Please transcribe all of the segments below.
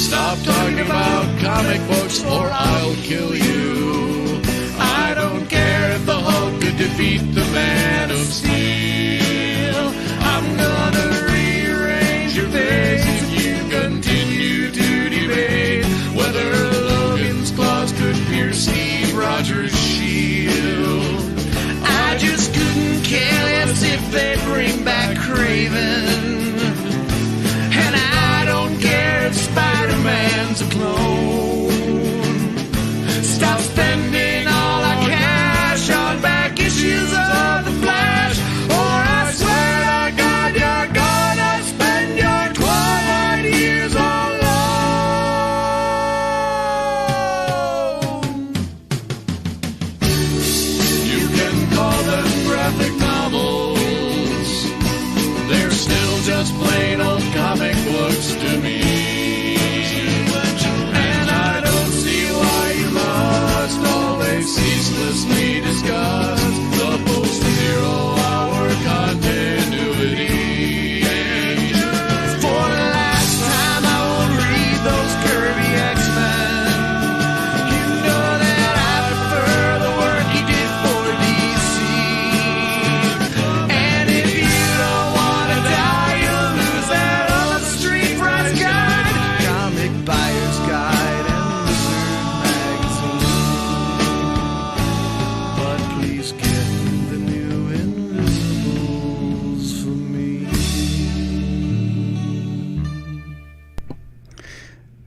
Stop talking about comic books or I'll kill you. I don't care if the Hulk could defeat the Man of Steel. I'm gonna rearrange your face if you continue to debate whether Logan's claws could pierce Steve Rogers' shield. I just couldn't care less if they bring back Kraven. And I don't care if Spider-Man's a clone. Stop spending all our cash on back issues of The Flash, or I swear to God you're gonna spend your twilight years alone. You can call them graphic novels. They're still just plain old comic books to me. And I don't see why you must always ceaselessly discuss the post-zero-hour continuity. For the last time, I won't read those Kirby X-Men. You know that I prefer the work he did for DC. And if you don't want to die, you'll lose that old Street Price Guide, Comic Buyer's Guide, and Wizard Magazine. But please get the new Invisibles for me.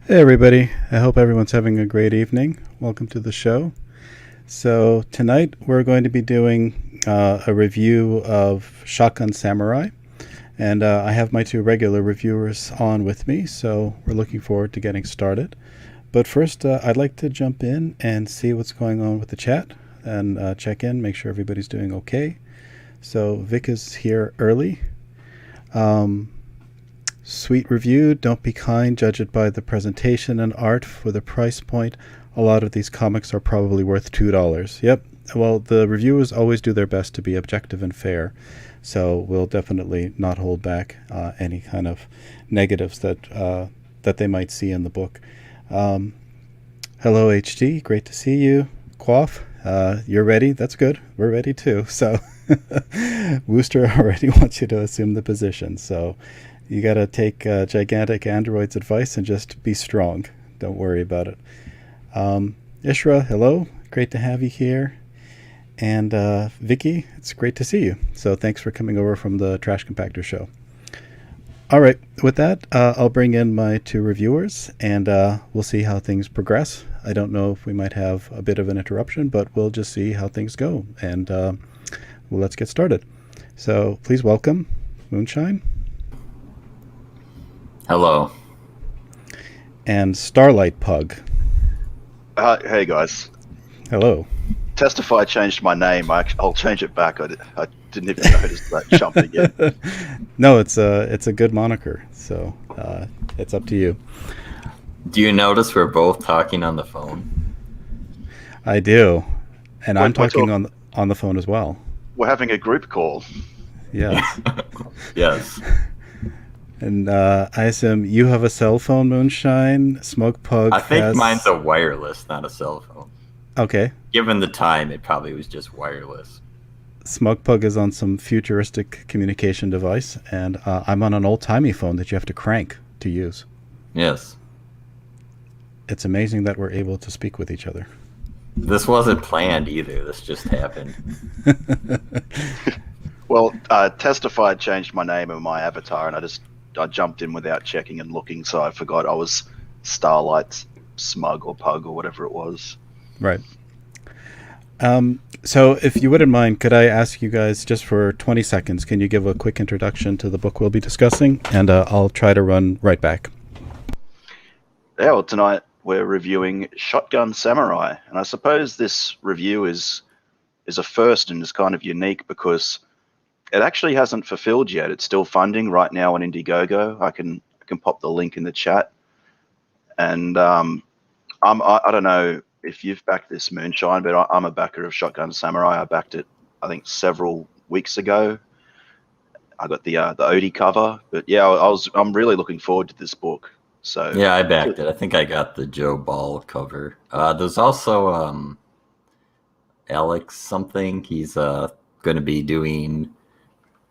Hey everybody, I hope everyone's having a great evening. Welcome to the show. So tonight we're going to be doing a review of Shotgun Samurai, and I have my two regular reviewers on with me, so we're looking forward to getting started. But first I'd like to jump in and see what's going on with the chat and check in, make sure everybody's doing okay. So Vic is here early. Sweet review. Don't be kind. Judge it by the presentation and art. For the price point, a lot of these comics are probably worth $2. Yep. Well, the reviewers always do their best to be objective and fair, so we'll definitely not hold back any kind of negatives that they might see in the book. Hello, HD. Great to see you. Quaff. You're ready. That's good. We're ready too. So Wooster already wants you to assume the position. So you got to take Gigantic Android's advice and just be strong. Don't worry about it. Ishra, hello. Great to have you here. And Vicky, it's great to see you. So thanks for coming over from the Trash Compactor show. All right. With that, I'll bring in my two reviewers, and we'll see how things progress. I don't know if we might have a bit of an interruption, but we'll just see how things go. And well, let's get started. So please welcome Moonshine. Hello. And Starlight Pug. Hey guys. Hello. Testify changed my name. I'll change it back. I didn't even notice that jump again. No, it's a good moniker. So it's up to you. Do you notice we're both talking on the phone? I do, and I'm talking on the phone as well. We're having a group call. Yes. Yes. And I assume you have a cell phone, Moonshine. Smoke Pug. I think mine's a wireless, not a cell phone. Okay. Given the time, it probably was just wireless. Smoke Pug is on some futuristic communication device, and I'm on an old-timey phone that you have to crank to use. Yes. It's amazing that we're able to speak with each other. This wasn't planned either. This just happened. Well, Testify changed my name and my avatar, and I jumped in without checking and looking, so I forgot I was Starlight Smug or Pug or whatever it was. Right. So if you wouldn't mind, could I ask you guys just for 20 seconds, can you give a quick introduction to the book we'll be discussing? And I'll try to run right back. Yeah, well, tonight we're reviewing Shotgun Samurai, and I suppose this review is a first and is kind of unique because it actually hasn't fulfilled yet. It's still funding right now on Indiegogo. I can pop the link in the chat. And I don't know if you've backed this, Moonshine, but I'm a backer of Shotgun Samurai. I backed it, I think, several weeks ago. I got the Odie cover, but yeah, I'm really looking forward to this book. So Yeah, I backed it. I think I got the Joe Ball cover. There's also Alex something. He's going to be doing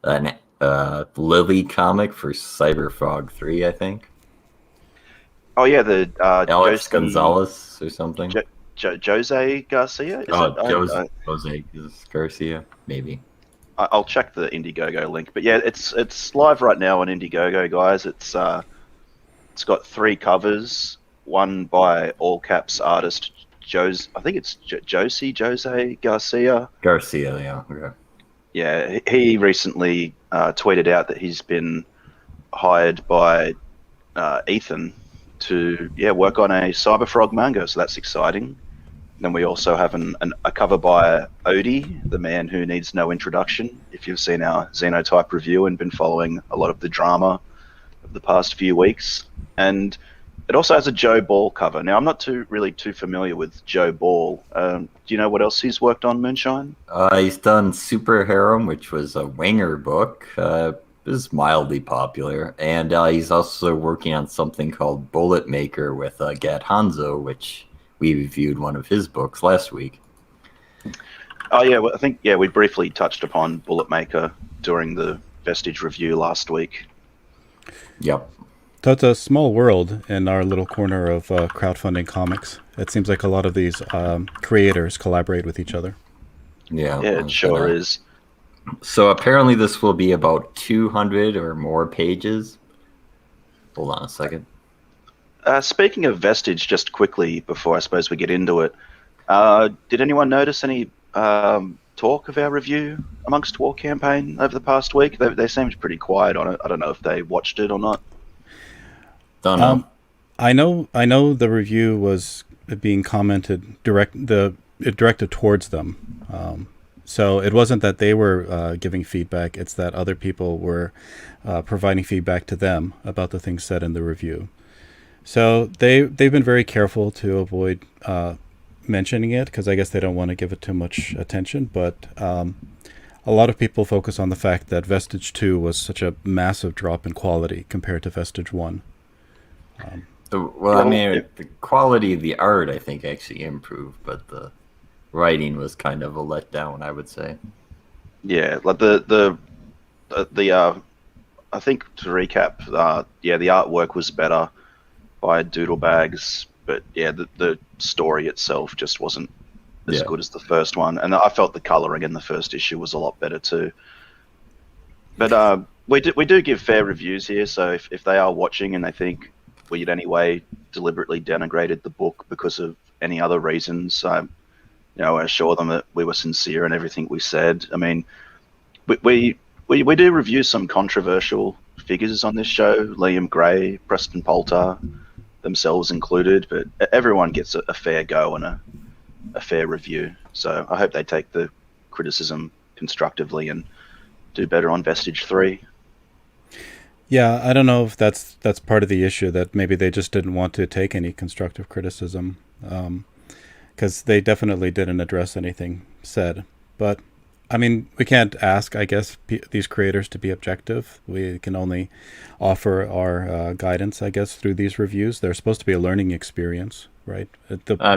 an Lily comic for Cyberfrog 3, I think. oh yeah, the Alex Gonzalez or something. Jose Garcia. Is it? Jose Garcia, maybe. I'll check the Indiegogo link. But yeah, it's live right now on Indiegogo, guys. It's got 3 covers. One by all caps artist I think it's Jose Garcia. Garcia, yeah. Okay. Yeah, he recently tweeted out that he's been hired by Ethan to work on a Cyberfrog manga, so that's exciting. Then we also have a cover by Odie, the man who needs no introduction. If you've seen our Xenotype review and been following a lot of the drama of the past few weeks. And it also has a Joe Ball cover. Now, I'm not really too familiar with Joe Ball. Do you know what else he's worked on, Moonshine? He's done Super Harem, which was a Winger book. It was mildly popular. And he's also working on something called Bullet Maker with Gat Hanzo, which we reviewed one of his books last week. Oh, yeah. Well, I think, we briefly touched upon Bullet Maker during the Vestige review last week. Yep. So it's a small world in our little corner of crowdfunding comics. It seems like a lot of these creators collaborate with each other. Yeah, it sure is. So apparently this will be about 200 or more pages. Hold on a second. Speaking of Vestige, just quickly before I suppose we get into it, did anyone notice any talk of our review amongst War Campaign over the past week? They seemed pretty quiet on it. I don't know if they watched it or not. Don't know. I know the review was being commented directed towards them. So it wasn't that they were giving feedback; it's that other people were providing feedback to them about the things said in the review. So they've been very careful to avoid mentioning it because I guess they don't want to give it too much attention. But a lot of people focus on the fact that Vestige 2 was such a massive drop in quality compared to Vestige 1. The quality of the art, I think, actually improved, but the writing was kind of a letdown, I would say. Yeah, like the I think to recap, the artwork was better by Doodlebags, but the story itself just wasn't as good as the first one, and I felt the coloring in the first issue was a lot better too. But we do give fair reviews here, so if they are watching and they think we in any way deliberately denigrated the book because of any other reasons, I assure them that we were sincere in everything we said. I mean, we do review some controversial figures on this show, Liam Gray, Preston Poulter, themselves included, but everyone gets a fair go and a fair review. So I hope they take the criticism constructively and do better on Vestige 3. Yeah, I don't know if that's part of the issue, that maybe they just didn't want to take any constructive criticism, because they definitely didn't address anything said. But, I mean, we can't ask, I guess, these creators to be objective. We can only offer our guidance, I guess, through these reviews. They're supposed to be a learning experience, right? I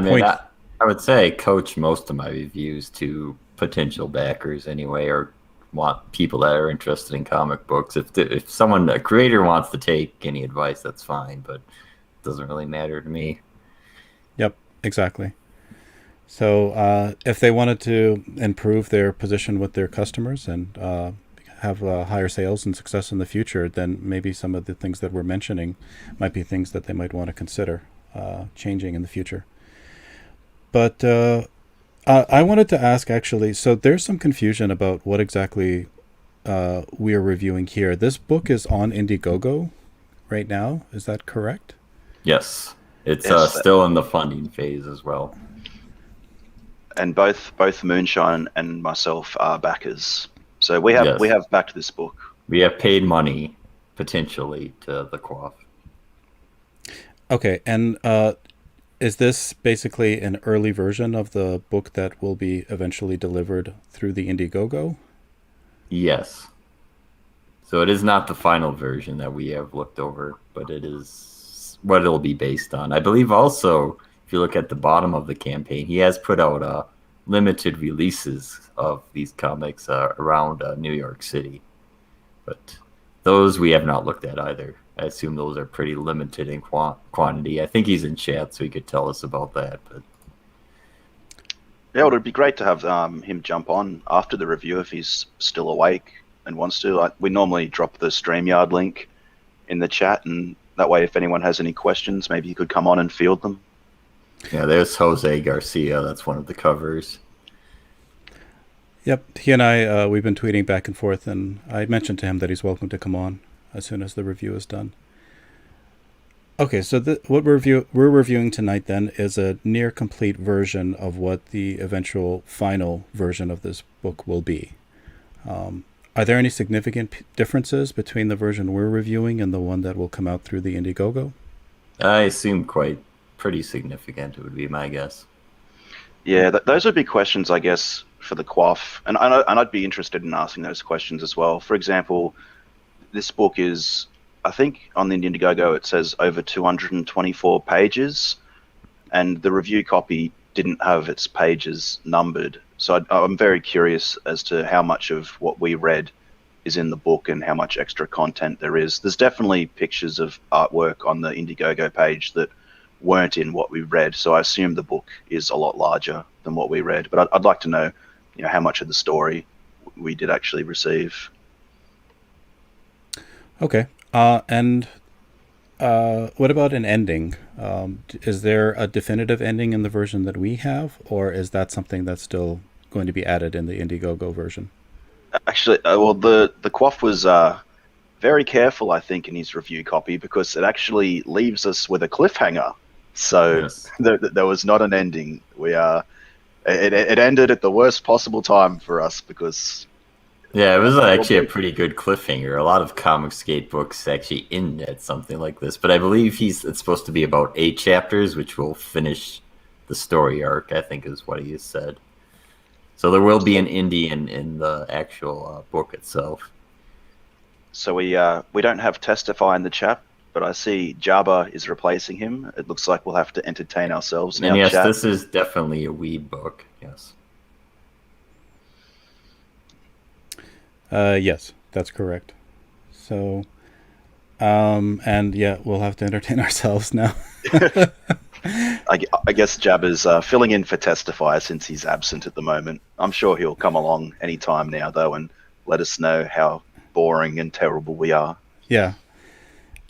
would say I coach most of my reviews to potential backers anyway, or want people that are interested in comic books. If a creator wants to take any advice, that's fine, but it doesn't really matter to me. Yep, exactly. So if they wanted to improve their position with their customers and have higher sales and success in the future, then maybe some of the things that we're mentioning might be things that they might want to consider changing in the future. But I wanted to ask, actually, so there's some confusion about what exactly we are reviewing here. This book is on Indiegogo right now. Is that correct? Yes. It's still in the funding phase as well. And both Moonshine and myself are backers. So we have backed this book. We have paid money, potentially, to the Quaff. Okay, and is this basically an early version of the book that will be eventually delivered through the Indiegogo? Yes. So it is not the final version that we have looked over, but it is what it'll be based on. I believe also, if you look at the bottom of the campaign, he has put out limited releases of these comics around New York City. But those we have not looked at either. I assume those are pretty limited in quantity. I think he's in chat, so he could tell us about that. But yeah, well, it'd be great to have him jump on after the review if he's still awake and wants to. We normally drop the StreamYard link in the chat, and that way if anyone has any questions, maybe he could come on and field them. yeah, there's Jose Garcia. That's one of the covers. Yep, he and I, we've been tweeting back and forth, and I mentioned to him that he's welcome to come on as soon as the review is done. Okay, so what we're reviewing tonight then is a near complete version of what the eventual final version of this book will be. Are there any significant differences between the version we're reviewing and the one that will come out through the Indiegogo? I assume pretty significant, it would be my guess. Yeah, those would be questions, I guess, for the Quaff, and I'd be interested in asking those questions as well. For example, this book is, I think on the Indiegogo it says over 224 pages, and the review copy didn't have its pages numbered. So I'm very curious as to how much of what we read is in the book and how much extra content there is. There's definitely pictures of artwork on the Indiegogo page that weren't in what we read, so I assume the book is a lot larger than what we read. But I'd like to know, how much of the story we did actually receive. Okay. And what about an ending? Is there a definitive ending in the version that we have, or is that something that's still going to be added in the Indiegogo version? Actually, well, the Quaff was very careful, I think, in his review copy, because it actually leaves us with a cliffhanger. So Yes. there was not an ending. It ended at the worst possible time for us because... Yeah, it was actually a pretty good cliffhanger. A lot of comic skate books actually end at something like this, but I believe it's supposed to be about 8 chapters, which will finish the story arc, I think is what he has said. So there will be an indie in the actual book itself. So we don't have Testify in the chat, but I see Jabba is replacing him. It looks like we'll have to entertain ourselves in And our yes, chat. this is definitely a weeb book, yes. Yes, that's correct. So, and yeah, we'll have to entertain ourselves now. I guess Jabba's filling in for Testify since he's absent at the moment. I'm sure he'll come along any time now, though, and let us know how boring and terrible we are. Yeah.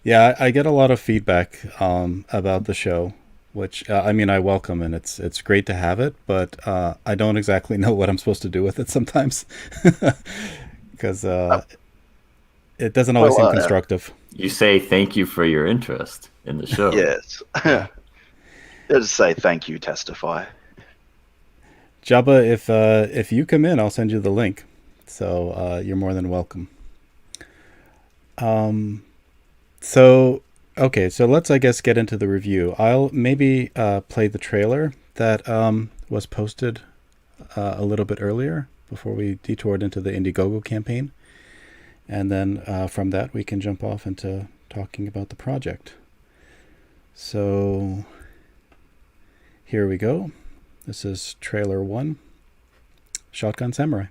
Yeah, I get a lot of feedback about the show, which, I mean, I welcome, and it's great to have it, but I don't exactly know what I'm supposed to do with it sometimes. Because it doesn't always seem constructive. You say thank you for your interest in the show. Yes. Just say thank you, Testify. Jabba, if you come in, I'll send you the link. So you're more than welcome. So let's, I guess, get into the review. I'll maybe play the trailer that was posted a little bit earlier before we detoured into the Indiegogo campaign. And then from that, we can jump off into talking about the project. So here we go. This is trailer 1, Shotgun Samurai.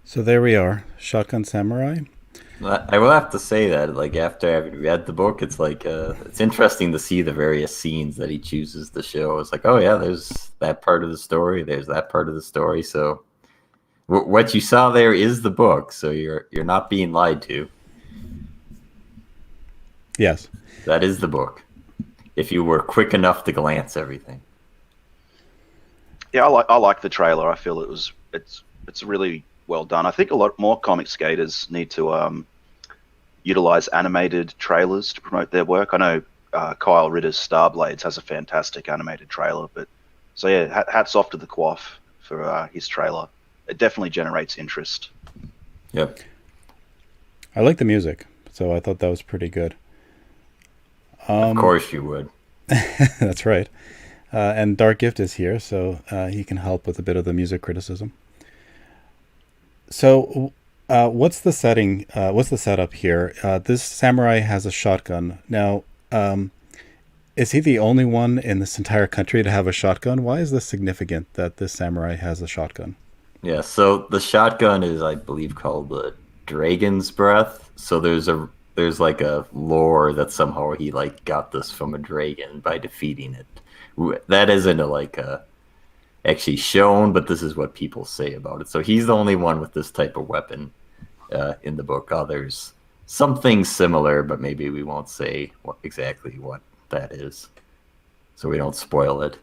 So there we are, Shotgun Samurai. I will have to say that, like, after having read the book, it's like it's interesting to see the various scenes that he chooses to show. It's like, oh yeah, there's that part of the story, there's that part of the story. So what you saw there is the book. So you're not being lied to. Yes. That is the book. If you were quick enough to glance everything. Yeah, I like the trailer. I feel it's really well done. I think a lot more comic skaters need to utilize animated trailers to promote their work. I know Kyle Ritter's Starblades has a fantastic animated trailer, but so yeah, hats off to the Quaff for his trailer. It definitely generates interest. Yep. I like the music, so I thought that was pretty good. Of course you would. That's right. And Dark Gift is here, so he can help with a bit of the music criticism. So, what's the setting? What's the setup here? This samurai has a shotgun. Now, is he the only one in this entire country to have a shotgun? Why is this significant that this samurai has a shotgun? Yeah, so the shotgun is, I believe, called the Dragon's Breath. So there's like a lore that somehow he like got this from a dragon by defeating it. That isn't actually shown, but this is what people say about it. So he's the only one with this type of weapon in the book. Others something similar, but maybe we won't say exactly what that is, so we don't spoil it.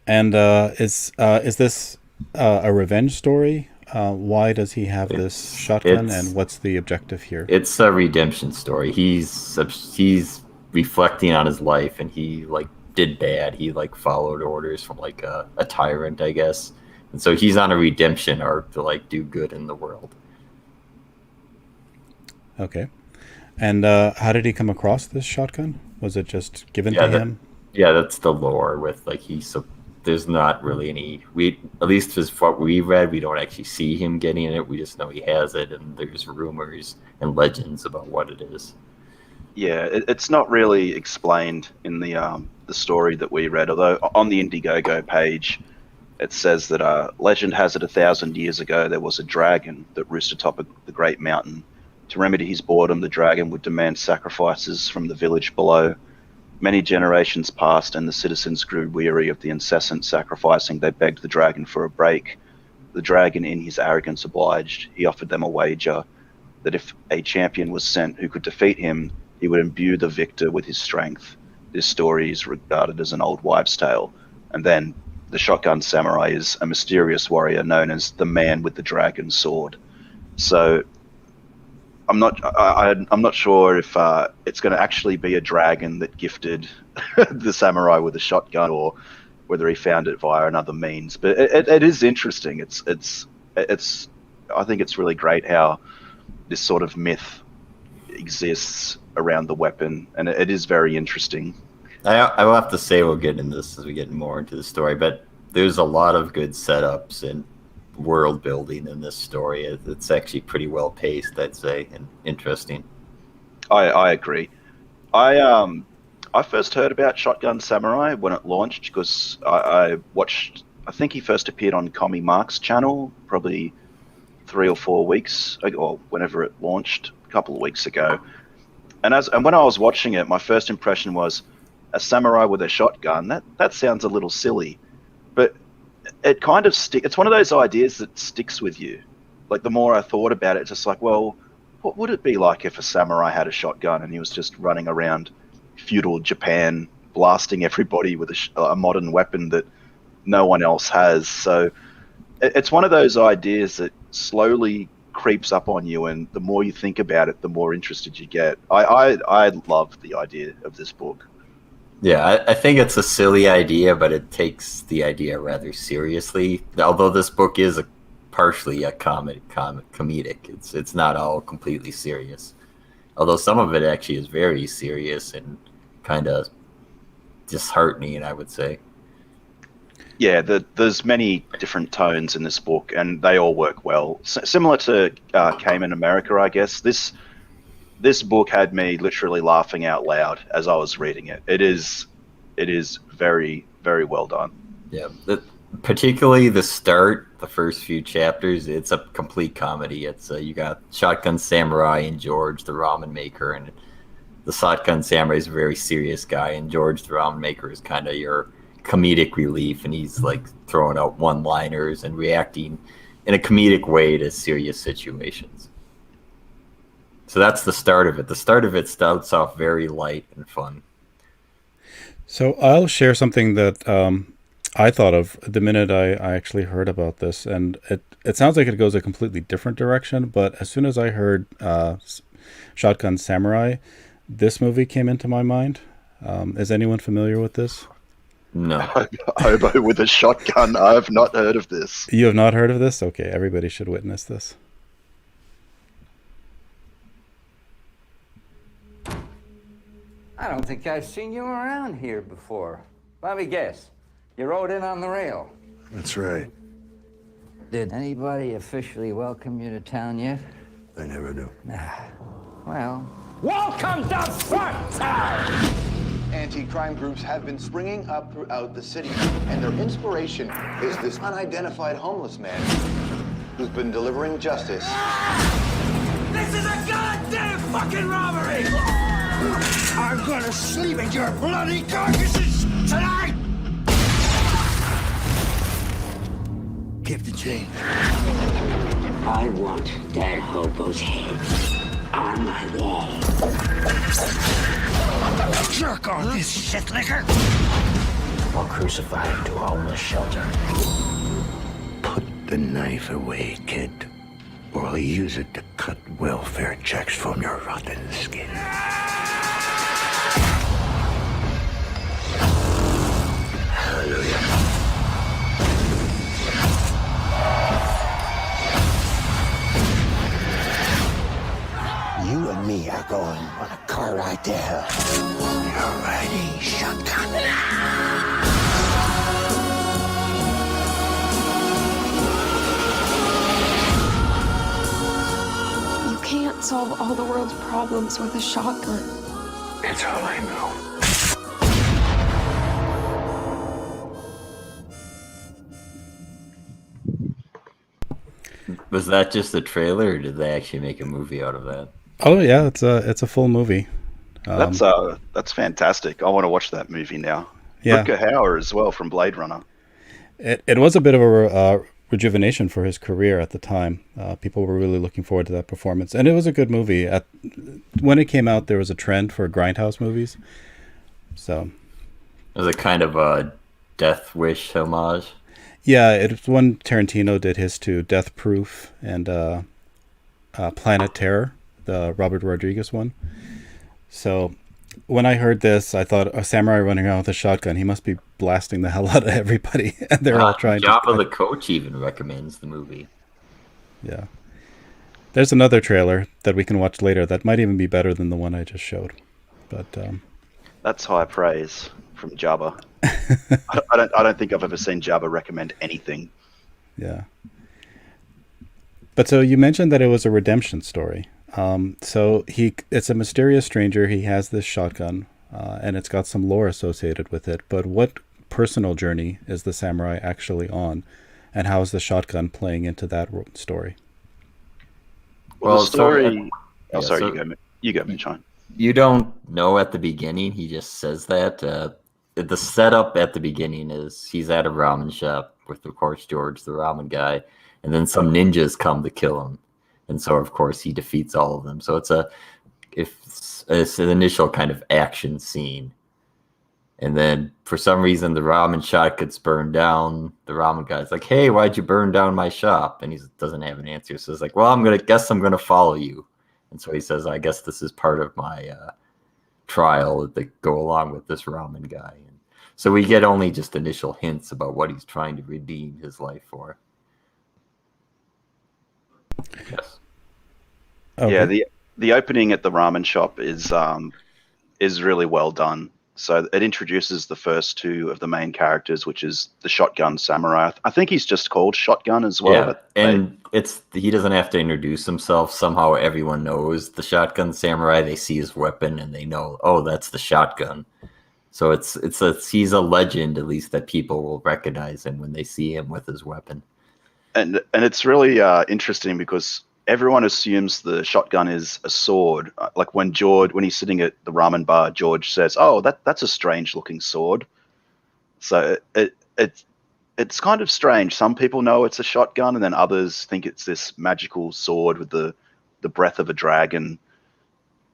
And is this a revenge story? Why does he have this shotgun, and what's the objective here? It's a redemption story. He's reflecting on his life, and he like did bad. He like followed orders from like a tyrant, I guess, and so he's on a redemption arc to like do good in the world. Okay. And how did he come across this shotgun? Was it just given to him? Yeah, that's the lore with like there's not really any, at least as what we read, we don't actually see him getting it. We just know he has it, and there's rumors and legends about what it is. Yeah, it's not really explained in the story that we read, although on the Indiegogo page it says that legend has it 1,000 years ago there was a dragon that roosted atop the great mountain. To remedy his boredom, the dragon would demand sacrifices from the village below. Many generations passed, and the citizens grew weary of the incessant sacrificing. They begged the dragon for a break. The dragon, in his arrogance, obliged. He offered them a wager that if a champion was sent who could defeat him, he would imbue the victor with his strength. This story is regarded as an old wives' tale. And then the Shotgun Samurai is a mysterious warrior known as the Man with the Dragon Sword. So I'm not sure if it's going to actually be a dragon that gifted the samurai with a shotgun, or whether he found it via another means. But it is interesting. It's I think it's really great how this sort of myth exists around the weapon, and it is very interesting. I will have to say we'll get into this as we get more into the story, but there's a lot of good setups and world building in this story. It's actually pretty well paced, I'd say, and interesting. I agree. I first heard about Shotgun Samurai when it launched because I watched. I think he first appeared on Commie Mark's channel probably 3 or 4 weeks ago, or whenever it launched, a couple of weeks ago. And when I was watching it, my first impression was a samurai with a shotgun. That sounds a little silly, but it kind of it's one of those ideas that sticks with you. Like the more I thought about it, it's just like, well, what would it be like if a samurai had a shotgun and he was just running around feudal Japan blasting everybody with a modern weapon that no one else has? So it's one of those ideas that slowly creeps up on you, and the more you think about it, the more interested you get. I love the idea of this book. Yeah, I think it's a silly idea, but it takes the idea rather seriously. Although this book is partially a comedic, it's not all completely serious. Although some of it actually is very serious and kind of disheartening, I would say. Yeah, there's many different tones in this book, and they all work well. Similar to Came in America, I guess. This book had me literally laughing out loud as I was reading it. It is very, very well done. Yeah, particularly the start, the first few chapters, it's a complete comedy. It's you got Shotgun Samurai and George, the ramen maker, and the Shotgun Samurai is a very serious guy, and George, the ramen maker, is kind of your comedic relief, and he's like throwing out one-liners and reacting in a comedic way to serious situations. So that's the start of it. The start of it starts off very light and fun. So I'll share something that I thought of the minute I actually heard about this, and it sounds like it goes a completely different direction. But as soon as I heard Shotgun Samurai, this movie came into my mind. Is anyone familiar with this? No. Hobo with a shotgun. I have not heard of this. You have not heard of this? Okay, everybody should witness this. I don't think I've seen you around here before. Let me guess. You rode in on the rail. That's right. Did anybody officially welcome you to town yet? They never do. Well, welcome to Front Town! Anti-crime groups have been springing up throughout the city, and their inspiration is this unidentified homeless man who's been delivering justice. This is a goddamn fucking robbery! I'm gonna sleep in your bloody carcasses tonight! Keep the change. I want that hobo's head on my wall. Jerk on this shit liquor! Or crucify him to a homeless shelter. Put the knife away, kid, or I'll use it to cut welfare checks from your rotten skin. Hallelujah. You and me are going on a car ride to hell. You're riding shotgun. You can't solve all the world's problems with a shotgun. It's all I know. Was that just a trailer, or did they actually make a movie out of that? Oh yeah, it's a full movie. That's fantastic. I want to watch that movie now. Yeah. Rutger Hauer as well from Blade Runner. It was a bit of a rejuvenation for his career at the time. People were really looking forward to that performance, and it was a good movie. When it came out, there was a trend for grindhouse movies. So It was a kind of a Death Wish homage. yeah, it's when Tarantino did his to Death Proof and Planet Terror, the Robert Rodriguez one. So when I heard this, I thought a samurai running around with a shotgun, he must be blasting the hell out of everybody. And they're all trying Jabba to... the Coach even recommends the movie. Yeah. There's another trailer that we can watch later that might even be better than the one I just showed. But That's high praise from Jabba. I don't think I've ever seen Jabba recommend anything. yeah. But so you mentioned that it was a redemption story. So it's a mysterious stranger. He has this shotgun, and it's got some lore associated with it. But what personal journey is the samurai actually on, and how is the shotgun playing into that story? Well, the story. You go, Mitch. You don't know at the beginning. He just says that. The setup at the beginning is he's at a ramen shop with, of course, George, the ramen guy, and then some ninjas come to kill him. And so, of course, he defeats all of them. So it's an initial kind of action scene. And then for some reason, the ramen shop gets burned down. The ramen guy's like, "Hey, why'd you burn down my shop?" And he doesn't have an answer. So he's like, "Well, I'm gonna follow you." And so he says, "I guess this is part of my trial that go along with this ramen guy." And so we get only just initial hints about what he's trying to redeem his life for. Yes. Okay. Yeah, the opening at the ramen shop is really well done. So it introduces the first two of the main characters, which is the Shotgun Samurai. I think he's just called Shotgun as well. Yeah, and he doesn't have to introduce himself. Somehow everyone knows the Shotgun Samurai. They see his weapon and they know, oh, that's the shotgun. So he's a legend, at least, that people will recognize him when they see him with his weapon. And it's really interesting because everyone assumes the shotgun is a sword. Like when he's sitting at the ramen bar, George says, "Oh, that's a strange looking sword." So it's kind of strange. Some people know it's a shotgun, and then others think it's this magical sword with the breath of a dragon.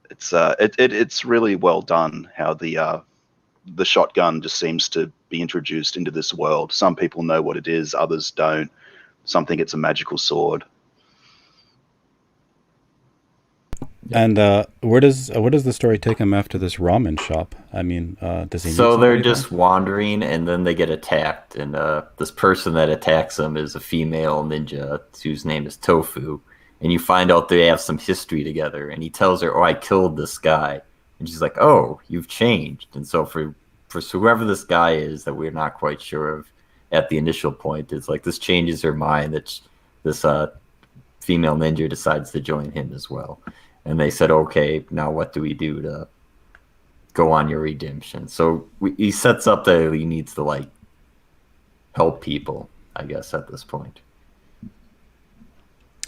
It's really well done how the shotgun just seems to be introduced into this world. Some people know what it is, others don't. Some think it's a magical sword. And where does the story take him after this ramen shop? I mean, does he? So meet they're somebody just there? wandering, and then they get attacked. And this person that attacks them is a female ninja whose name is Tofu. And you find out they have some history together. And he tells her, "Oh, I killed this guy." And she's like, "Oh, you've changed." And so for whoever this guy is that we're not quite sure of at the initial point, it's like this changes her mind that this female ninja decides to join him as well. And they said, "Okay, now what do we do to go on your redemption?" So he sets up that he needs to like help people, I guess, at this point.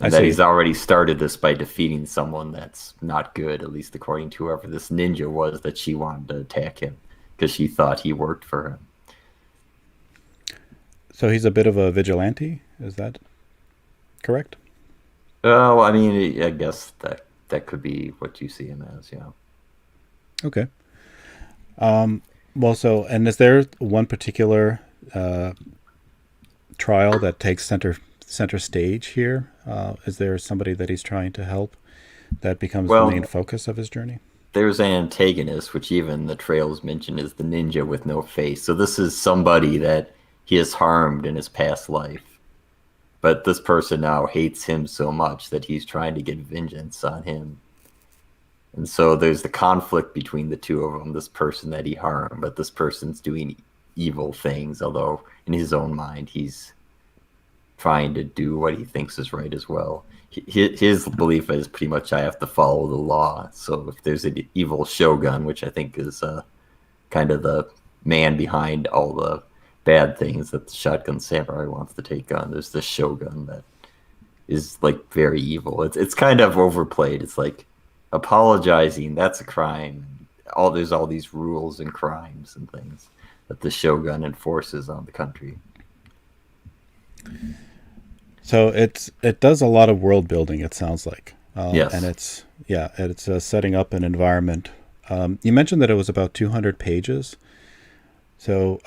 And that he's already started this by defeating someone that's not good, at least according to whoever this ninja was that she wanted to attack him because she thought he worked for him. So he's a bit of a vigilante. Is that correct? Oh, I mean, I guess that could be what you see him as, yeah. Okay. Well, so, and is there one particular trial that takes center stage here? Is there somebody that he's trying to help that becomes the main focus of his journey? There's an antagonist, which even the trails mention is the ninja with no face. So this is somebody that he has harmed in his past life. But this person now hates him so much that he's trying to get vengeance on him. And so there's the conflict between the two of them, this person that he harmed, but this person's doing evil things, although in his own mind he's trying to do what he thinks is right as well. His belief is pretty much I have to follow the law. So if there's an evil shogun, which I think is kind of the man behind all the bad things that the shotgun samurai wants to take on, there's this shogun that is like very evil. It's kind of overplayed. It's like apologizing, that's a crime. There's all these rules and crimes and things that the shogun enforces on the country. So it does a lot of world building, it sounds like. Yes. And it's setting up an environment. You mentioned that it was about 200 pages. So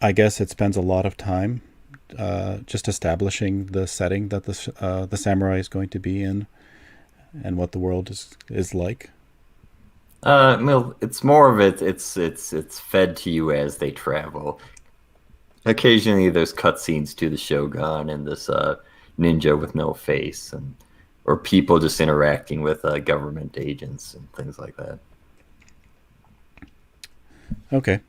I guess it spends a lot of time just establishing the setting that the samurai is going to be in and what the world is like. It's more of it's fed to you as they travel. Occasionally there's cutscenes to the shogun and this ninja with no face, or people just interacting with government agents and things like that. Okay.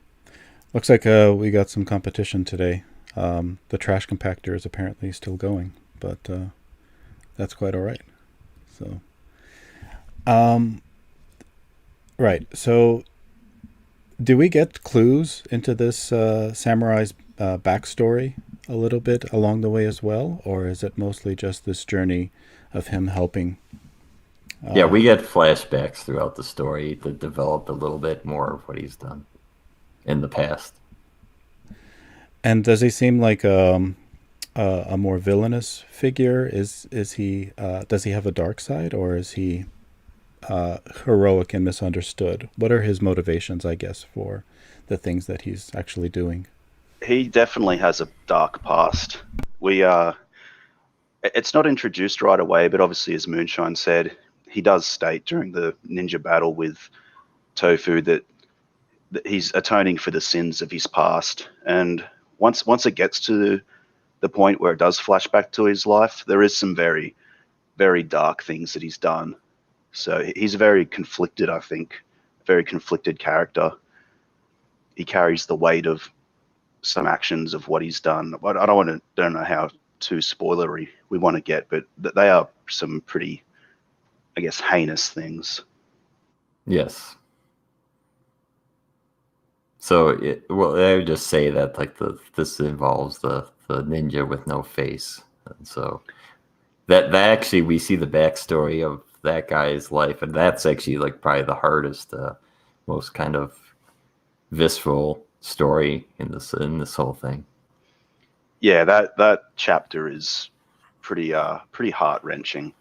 Looks like we got some competition today. The trash compactor is apparently still going, but that's quite all right. So, right. So, do we get clues into this samurai's backstory a little bit along the way as well, or is it mostly just this journey of him helping? Yeah, we get flashbacks throughout the story that develop a little bit more of what he's done in the past. And does he seem like a more villainous figure? Is he does he have a dark side, or is he heroic and misunderstood? What are his motivations, I guess, for the things that he's actually doing? He definitely has a dark past. It's not introduced right away, but obviously, as Moonshine said, he does state during the ninja battle with Tofu that he's atoning for the sins of his past. And once it gets to the point where it does flash back to his life, there is some very, very dark things that he's done. So he's very conflicted, I think, very conflicted character. He carries the weight of some actions of what he's done. I don't know how too spoilery we want to get, but they are some pretty, I guess, heinous things. Yes. So, well, I would just say that like this involves the ninja with no face, and so that actually we see the backstory of that guy's life, and that's actually like probably the hardest, most kind of visceral story in this whole thing. Yeah, that chapter is pretty heart wrenching.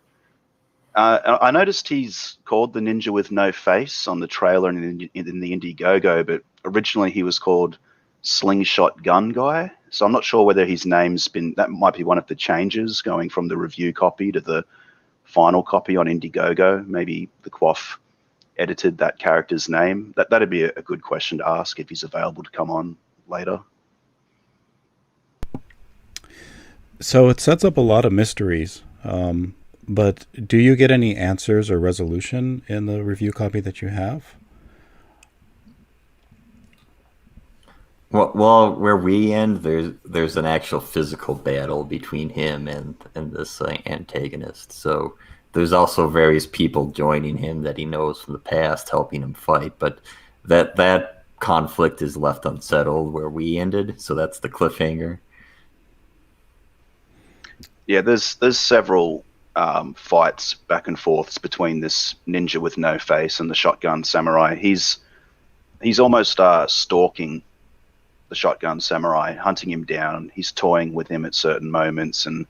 I noticed he's called the Ninja with No Face on the trailer and in the Indiegogo, but originally he was called Slingshot Gun Guy. So I'm not sure whether his name's been, that might be one of the changes going from the review copy to the final copy on Indiegogo. Maybe the Quaff edited that character's name. That'd be a good question to ask if he's available to come on later. So it sets up a lot of mysteries. But do you get any answers or resolution in the review copy that you have? Well, where we end, there's an actual physical battle between him and this antagonist. So there's also various people joining him that he knows from the past, helping him fight. But that conflict is left unsettled where we ended. So that's the cliffhanger. Yeah, there's several fights back and forths between this ninja with no face and the shotgun samurai. He's almost stalking the shotgun samurai, hunting him down. He's toying with him at certain moments and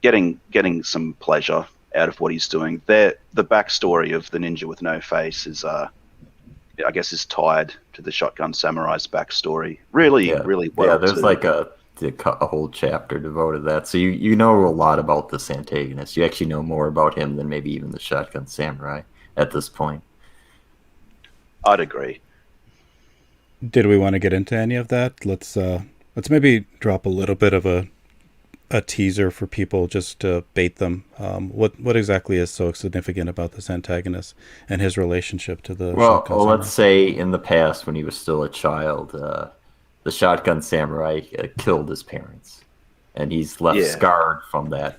getting some pleasure out of what he's doing. The backstory of the ninja with no face is, I guess, is tied to the shotgun samurai's backstory. Really well. Yeah, there's like a whole chapter devoted to that. So you know a lot about this antagonist. You actually know more about him than maybe even the shotgun samurai at this point. I'd agree. Did we want to get into any of that? Let's maybe drop a little bit of a teaser for people just to bait them. What exactly is so significant about this antagonist and his relationship to the shotgun samurai? Let's say in the past when he was still a child, the shotgun samurai killed his parents, and he's left scarred from that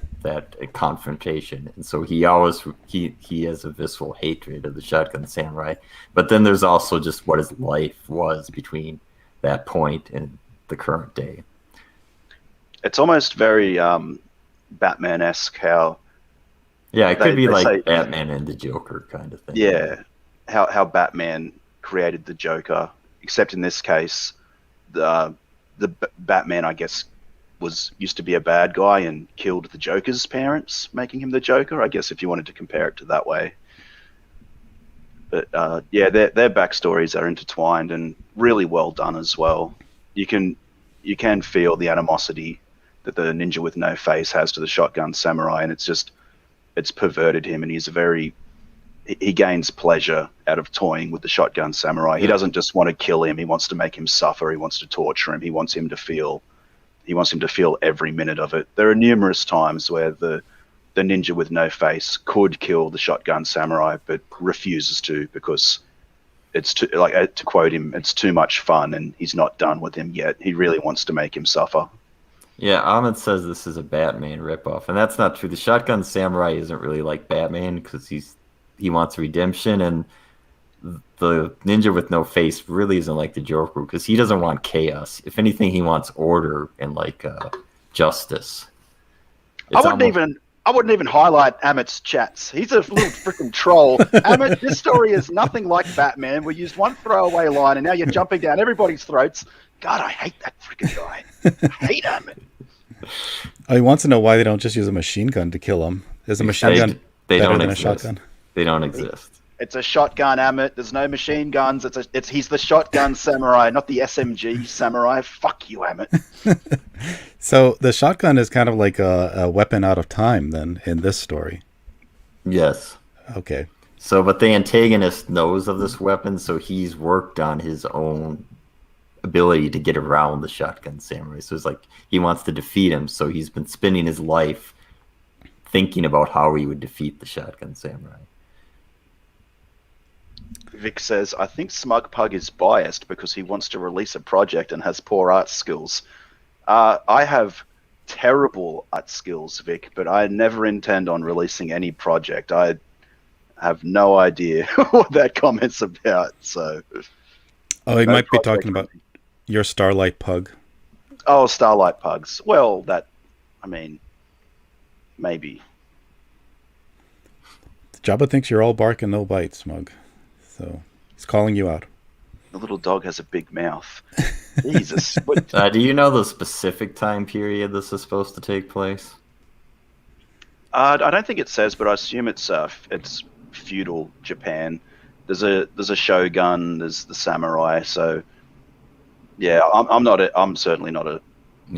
confrontation, and so he has a visceral hatred of the shotgun samurai. But then there's also just what his life was between that point and the current day. It's almost very Batman-esque how it could be like say, Batman and the Joker kind of thing. Yeah, how Batman created the Joker, except in this case the Batman, I guess, used to be a bad guy and killed the Joker's parents, making him the Joker, I guess, if you wanted to compare it to that way. But their backstories are intertwined and really well done as well. You can feel the animosity that the ninja with no face has to the shotgun samurai, and it's perverted him, and he gains pleasure out of toying with the shotgun samurai. He doesn't just want to kill him. He wants to make him suffer. He wants to torture him. He wants him to feel every minute of it. There are numerous times where the ninja with no face could kill the shotgun samurai, but refuses to because it's too, like, to quote him, it's too much fun and he's not done with him yet. He really wants to make him suffer. Yeah, Ahmed says this is a Batman ripoff, and that's not true. The shotgun samurai isn't really like Batman because he wants redemption, and the ninja with no face really isn't like the Joker because he doesn't want chaos. If anything, he wants order and justice. I wouldn't even highlight Amit's chats. He's a little freaking troll. Amit, this story is nothing like Batman. We used one throwaway line, and now you're jumping down everybody's throats. God, I hate that freaking guy. I hate Amit. He wants to know why they don't just use a machine gun to kill him. Is a machine gun better than a shotgun? They don't exist. It's a shotgun, Amit. There's no machine guns. He's the shotgun samurai, not the SMG samurai. Fuck you, Amit. So the shotgun is kind of like a weapon out of time then in this story. Yes. Okay. So, but the antagonist knows of this weapon, so he's worked on his own ability to get around the shotgun samurai. So it's like he wants to defeat him, so he's been spending his life thinking about how he would defeat the shotgun samurai. Vic says, I think Smug Pug is biased because he wants to release a project and has poor art skills. I have terrible art skills, Vic, but I never intend on releasing any project. I have no idea what that comment's about. So, Oh, he No might be Project talking about your Starlight Pug. Oh, Starlight Pugs. Well, maybe. Jabba thinks you're all bark and no bite, Smug. So he's calling you out. The little dog has a big mouth. Jesus. Do you know the specific time period this is supposed to take place? I don't think it says, but I assume it's feudal Japan. There's a shogun. There's the samurai. So yeah, I'm certainly not a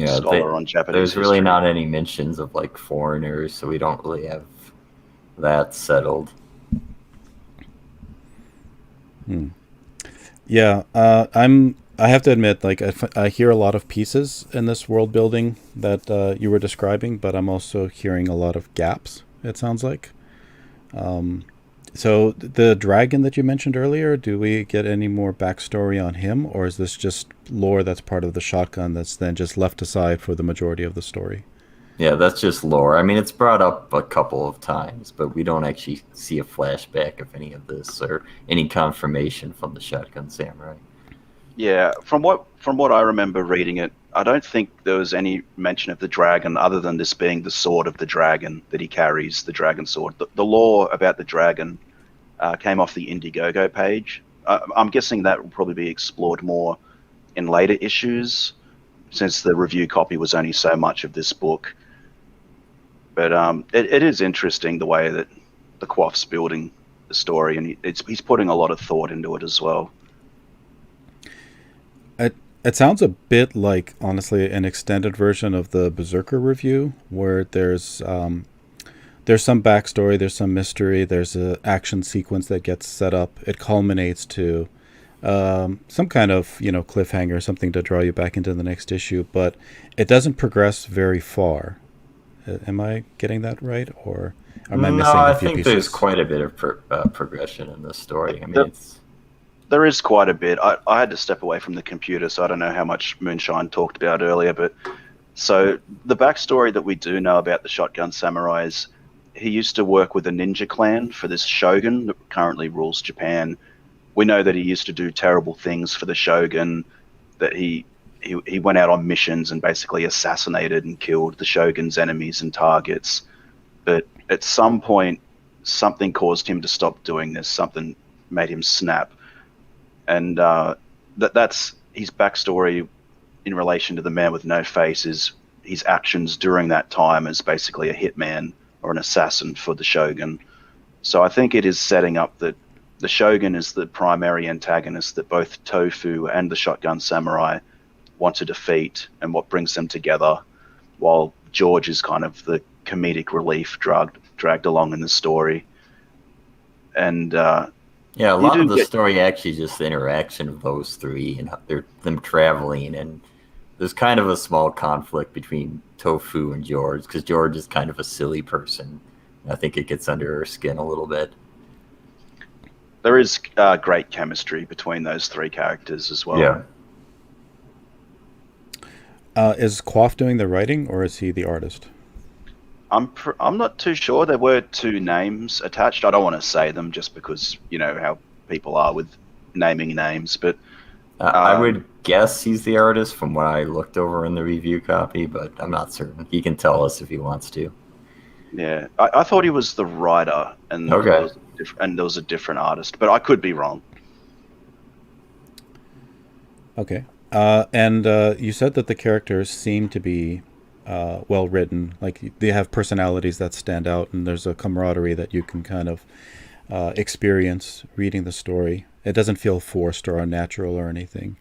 scholar on Japanese There's really history. not any mentions of like foreigners, so we don't really have that settled. Yeah, I have to admit, like I hear a lot of pieces in this world building that you were describing, but I'm also hearing a lot of gaps. It sounds like. So the dragon that you mentioned earlier, do we get any more backstory on him, or is this just lore that's part of the shotgun that's then just left aside for the majority of the story? Yeah, that's just lore. I mean, it's brought up a couple of times, but we don't actually see a flashback of any of this or any confirmation from the Shotgun Samurai. Yeah, from what I remember reading it, I don't think there was any mention of the dragon other than this being the sword of the dragon that he carries, the dragon sword. The lore about the dragon came off the Indiegogo page. I'm guessing that will probably be explored more in later issues, since the review copy was only so much of this book. But it is interesting the way that the Quaff's building the story, and he's putting a lot of thought into it as well. It sounds a bit like, honestly, an extended version of the Berserker review, where there's some backstory, there's some mystery, there's an action sequence that gets set up. It culminates to some kind of cliffhanger, something to draw you back into the next issue, but it doesn't progress very far. Am I getting that right, or am I missing a few pieces? I think there's quite a bit of progression in this story. I mean, there is quite a bit. I had to step away from the computer, so I don't know how much Moonshine talked about earlier, but so the backstory that we do know about the Shotgun Samurai is he used to work with a ninja clan for this shogun that currently rules Japan. We know that he used to do terrible things for the shogun, that he went out on missions and basically assassinated and killed the shogun's enemies and targets. But at some point, something caused him to stop doing this. Something made him snap. And that's his backstory in relation to the man with no face, is his actions during that time as basically a hitman or an assassin for the shogun. So I think it is setting up that the shogun is the primary antagonist that both Tofu and the Shotgun Samurai want to defeat, and what brings them together, while George is kind of the comedic relief dragged along in the story. And yeah, a lot of the story actually just the interaction of those three and them traveling, and there's kind of a small conflict between Tofu and George, because George is kind of a silly person. I think it gets under her skin a little bit. There is great chemistry between those three characters as well. Yeah. Is Quaff doing the writing, or is he the artist? I'm not too sure. There were two names attached. I don't want to say them just because you know how people are with naming names, but I would guess he's the artist from what I looked over in the review copy, but I'm not certain. He can tell us if he wants to. Yeah, I thought he was the writer, and okay, there was a different artist, but I could be wrong. Okay. And you said that the characters seem to be well written, like they have personalities that stand out, and there's a camaraderie that you can kind of experience reading the story. It doesn't feel forced or unnatural or anything.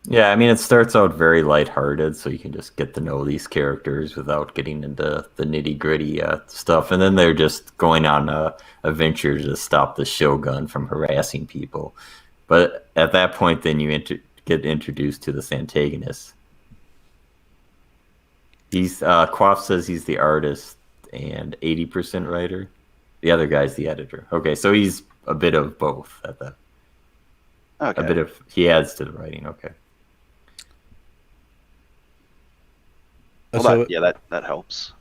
Yeah, I mean, it starts out very lighthearted, so you can just get to know these characters without getting into the nitty-gritty stuff, and then they're just going on a venture to stop the Shogun from harassing people. But at that point, then you get introduced to this antagonist. Quaff says he's the artist and 80% writer. The other guy's the editor. Okay, so he's a bit of both at that. Okay. He adds to the writing. Okay. Well, So that helps.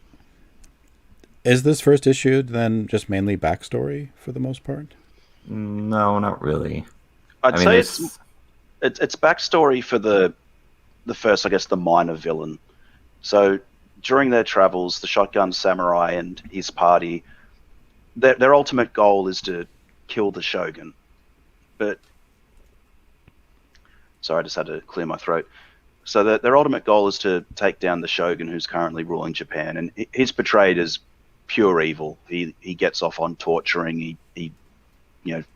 is this first issue then just mainly backstory for the most part? No, not really. I'd I mean, say it's it's backstory for the first, I guess, the minor villain. So during their travels, the Shotgun Samurai and his party, their ultimate goal is to kill the Shogun. But sorry, I just had to clear my throat. So their ultimate goal is to take down the Shogun, who's currently ruling Japan, and he's portrayed as pure evil. He gets off on torturing. He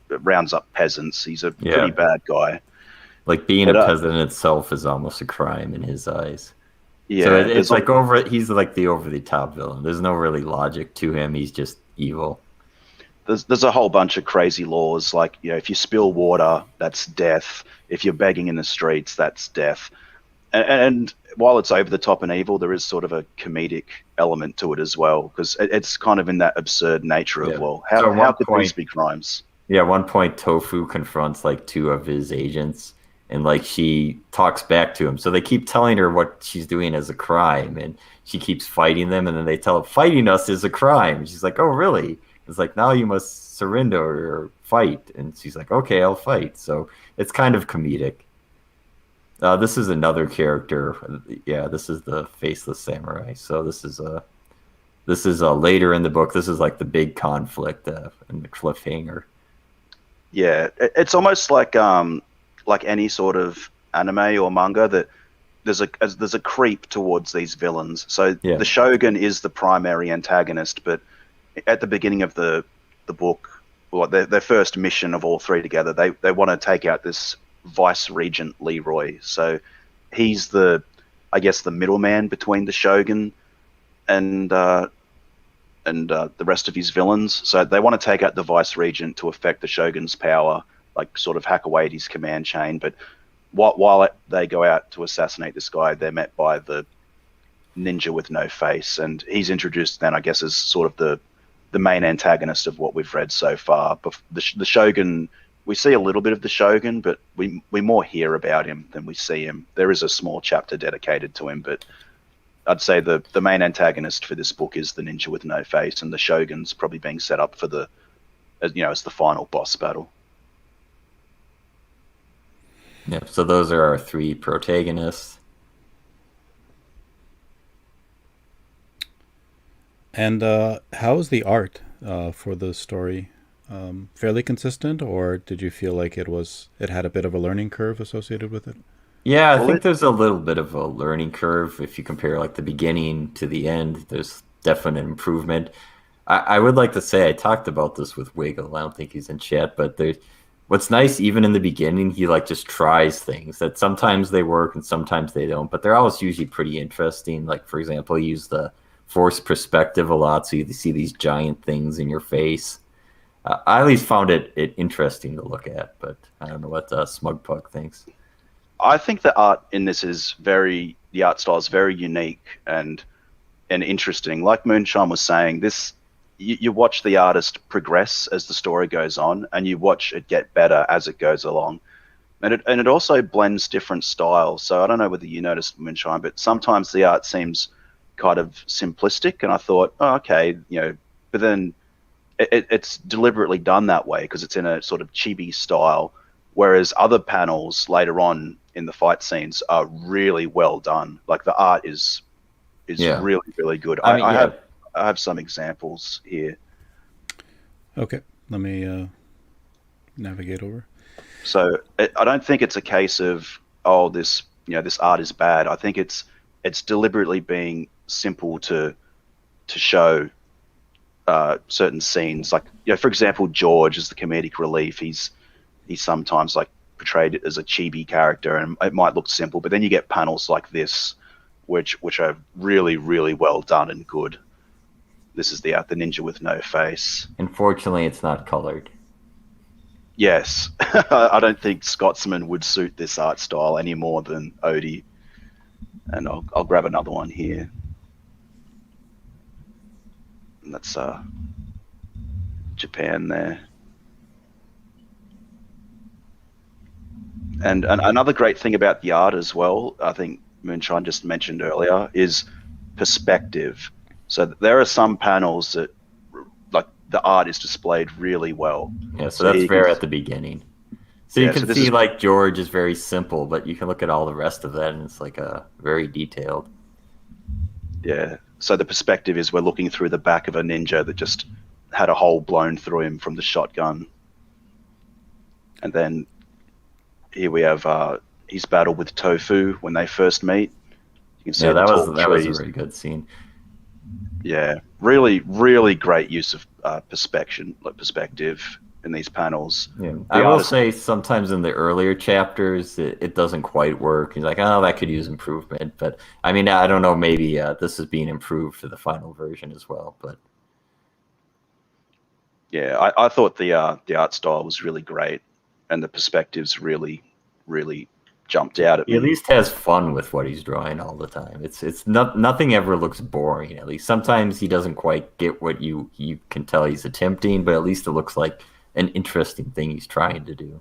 rounds up peasants. He's a pretty bad guy. like being a peasant itself is almost a crime in his eyes. Yeah, so it's like he's like the over the top villain. There's no really logic to him. He's just evil. There's a whole bunch of crazy laws, like, if you spill water, that's death. If you're begging in the streets, that's death. And while it's over the top and evil, there is sort of a comedic element to it as well, because it's kind of in that absurd nature of, well, how could these be crimes? Yeah, at one point, Tofu confronts like two of his agents, and like she talks back to him. So they keep telling her what she's doing as a crime, and she keeps fighting them, and then they tell her, fighting us is a crime. And she's like, oh, really? It's like, now you must surrender or fight. And she's like, okay, I'll fight. So it's kind of comedic. This is another character. Yeah, this is the faceless samurai. So this is later in the book. This is like the big conflict and the cliffhanger. Yeah, it's almost like any sort of anime or manga that there's a creep towards these villains. So the Shogun is the primary antagonist, but at the beginning of the book, well, their first mission of all three together, they want to take out this Vice Regent Leroy. So he's the middleman between the Shogun and the rest of his villains. So they want to take out the Vice Regent to affect the Shogun's power, like sort of hack away at his command chain. But while they go out to assassinate this guy, they're met by the ninja with no face, and he's introduced then, I guess, as sort of the main antagonist of what we've read so far. But the Shogun, we see a little bit of the Shogun, but we more hear about him than we see him. There is a small chapter dedicated to him, but I'd say the main antagonist for this book is the ninja with no face, and the Shogun's probably being set up for as the final boss battle. Yeah, so those are our three protagonists. And how was the art for the story? Fairly consistent, or did you feel like it had a bit of a learning curve associated with it? Yeah, I think there's a little bit of a learning curve. If you compare like the beginning to the end, there's definite improvement. I would like to say, I talked about this with Wiggle. I don't think he's in chat, but what's nice, even in the beginning, he like just tries things that sometimes they work and sometimes they don't, but they're always usually pretty interesting. Like, for example, he used the forced perspective a lot, so you see these giant things in your face. I at least found it interesting to look at, but I don't know what Smugpuck thinks. I think the art in this the art style is very unique and interesting. Like Moonshine was saying, you watch the artist progress as the story goes on, and you watch it get better as it goes along. And it also blends different styles. So I don't know whether you noticed, Moonshine, but sometimes the art seems kind of simplistic, and I thought, oh, okay, but then it's deliberately done that way because it's in a sort of chibi style, whereas other panels later on in the fight scenes are really well done. Like the art is really, really good. I have some examples here. Okay, let me navigate over. So I don't think it's a case of, oh, this art is bad. I think it's deliberately being simple to show certain scenes. Like, for example, George is the comedic relief. He's sometimes like portrayed as a chibi character, and it might look simple, but then you get panels like this, which are really, really well done and good. This is the ninja with no face. Unfortunately, it's not colored. Yes, I don't think Scotsman would suit this art style any more than Odie. And I'll grab another one here. And that's Japan there. And another great thing about the art as well, I think Moonshine just mentioned earlier, is perspective. So there are some panels that, like, the art is displayed really well. Yeah, so that's very at the beginning. So you Yeah, so can this see is like George is very simple, but you can look at all the rest of that and it's like a very detailed. Yeah. So the perspective is we're looking through the back of a ninja that just had a hole blown through him from the shotgun. And then here we have his battle with Tofu when they first meet. You can see Yeah, the tall that was a trees. very good scene. Yeah, really, really great use of perspective in these panels. Yeah. I The will artist, say sometimes in the earlier chapters it doesn't quite work. He's like, oh, that could use improvement. But I mean, I don't know. Maybe this is being improved for the final version as well. But yeah, I thought the art style was really great, and the perspectives really, really jumped out at he at me. least has fun with what he's drawing all the time. It's not nothing ever looks boring. At least sometimes he doesn't quite get what you can tell he's attempting, but at least it looks like an interesting thing he's trying to do.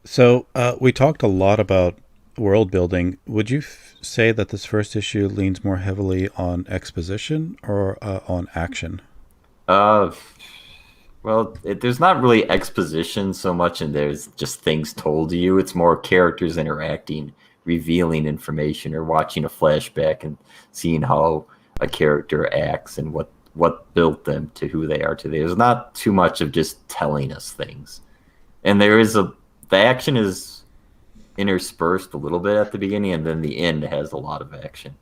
So we talked a lot about world building. Would you say that this first issue leans more heavily on exposition or on action? Uh, well, there's not really exposition so much, and there's just things told to you. It's more characters interacting, revealing information, or watching a flashback and seeing how a character acts and what built them to who they are today. There's not too much of just telling us things, and the action is interspersed a little bit at the beginning, and then the end has a lot of action.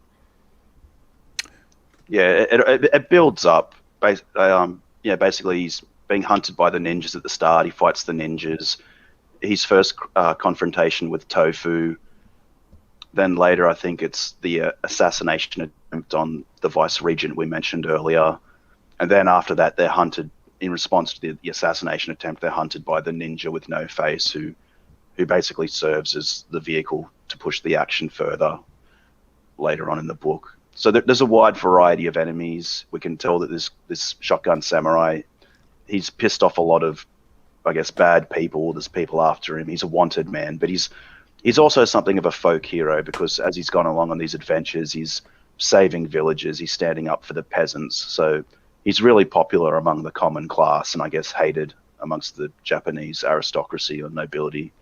Yeah, it builds up. Yeah, basically he's being hunted by the ninjas at the start. He fights the ninjas. His first confrontation with Tofu. Then later, I think it's the assassination attempt on the vice regent we mentioned earlier. And then after that, they're hunted in response to the assassination attempt. They're hunted by the ninja with no face, who basically serves as the vehicle to push the action further later on in the book. So there's a wide variety of enemies. We can tell that this shotgun samurai, he's pissed off a lot of, I guess, bad people. There's people after him. He's a wanted man, but he's also something of a folk hero, because as he's gone along on these adventures, he's saving villages. He's standing up for the peasants. So he's really popular among the common class, and I guess hated amongst the Japanese aristocracy or nobility.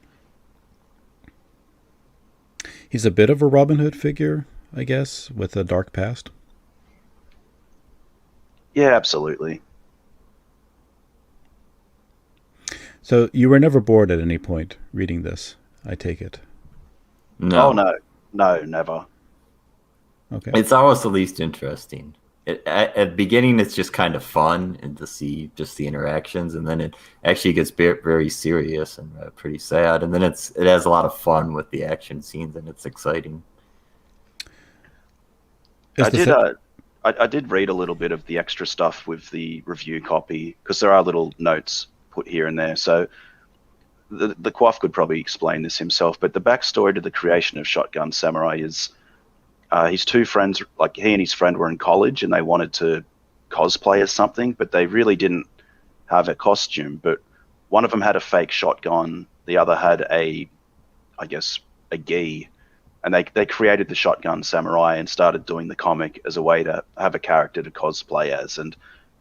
He's a bit of a Robin Hood figure, I guess, with a dark past. Yeah, absolutely. So you were never bored at any point reading this, I take it. No. Oh, no, never. Okay. It's always the least interesting. At the beginning, it's just kind of fun and to see just the interactions, and then it actually gets very serious and pretty sad. And then it has a lot of fun with the action scenes, and it's exciting. I did read a little bit of the extra stuff with the review copy, because there are little notes put here and there. So the Quaff could probably explain this himself, but the backstory to the creation of Shotgun Samurai is his two friends, like he and his friend were in college and they wanted to cosplay as something, but they really didn't have a costume. But one of them had a fake shotgun, the other had a gi, and they created the Shotgun Samurai and started doing the comic as a way to have a character to cosplay as, and